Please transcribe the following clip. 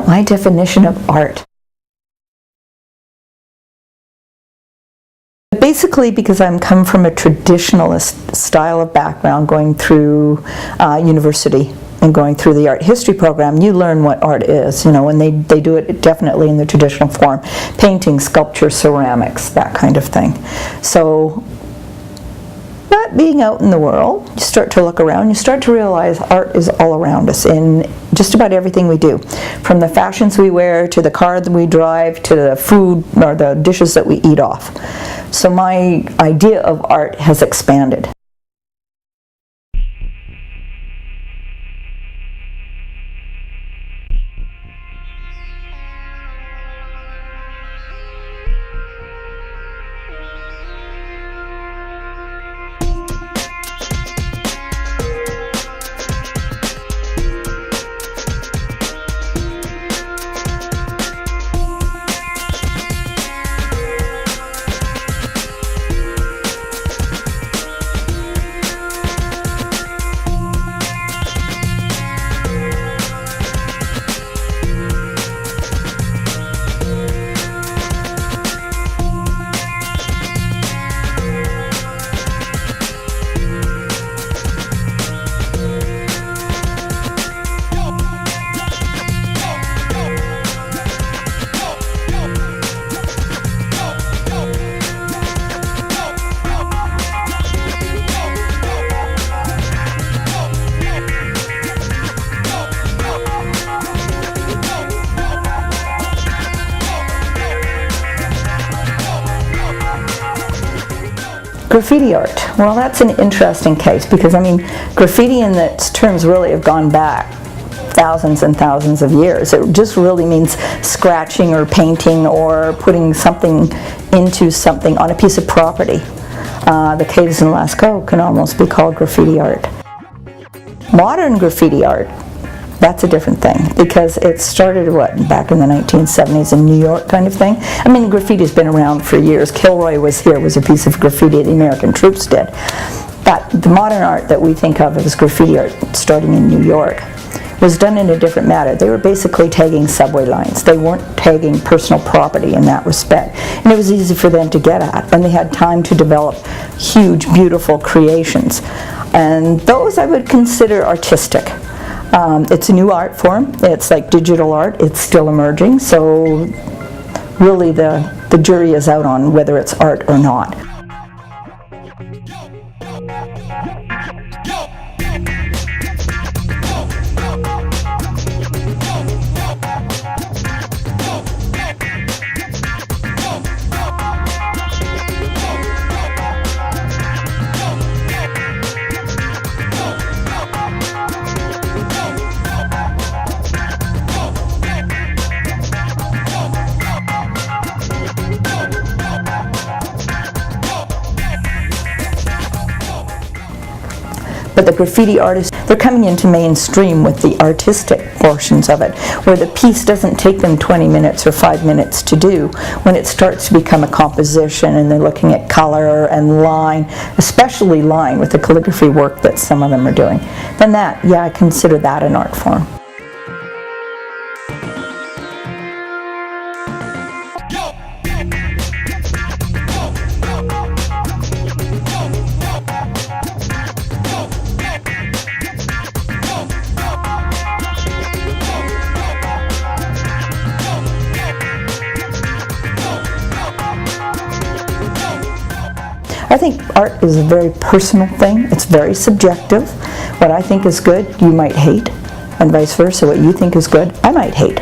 My definition of art. Basically, because I'm come from a traditionalist style of background, going through university and going through the art history program, you learn what art is, and they do it definitely in the traditional form. Painting, sculpture, ceramics, that kind of thing. So, but being out in the world, you start to look around, you start to realize art is all around us in just about everything we do. From the fashions we wear, to the car that we drive, to the food or the dishes that we eat off. So my idea of art has expanded. Graffiti art. Well, that's an interesting case because, graffiti in its terms really have gone back thousands and thousands of years. It just really means scratching or painting or putting something into something on a piece of property. The caves in Lascaux can almost be called graffiti art. Modern graffiti art, that's a different thing because it started back in the 1970s in New York kind of thing. Graffiti's been around for years. Kilroy was a piece of graffiti the American troops did. But the modern art that we think of as graffiti art starting in New York was done in a different manner. They were basically tagging subway lines. They weren't tagging personal property in that respect. And it was easy for them to get at, and they had time to develop huge, beautiful creations. And those I would consider artistic. It's a new art form. It's like digital art. It's still emerging. So really the jury is out on whether it's art or not. But the graffiti artists, they're coming into mainstream with the artistic portions of it, where the piece doesn't take them 20 minutes or 5 minutes to do. When it starts to become a composition and they're looking at color and line, especially line with the calligraphy work that some of them are doing, then I consider that an art form. I think art is a very personal thing. It's very subjective. What I think is good, you might hate, and vice versa. What you think is good, I might hate.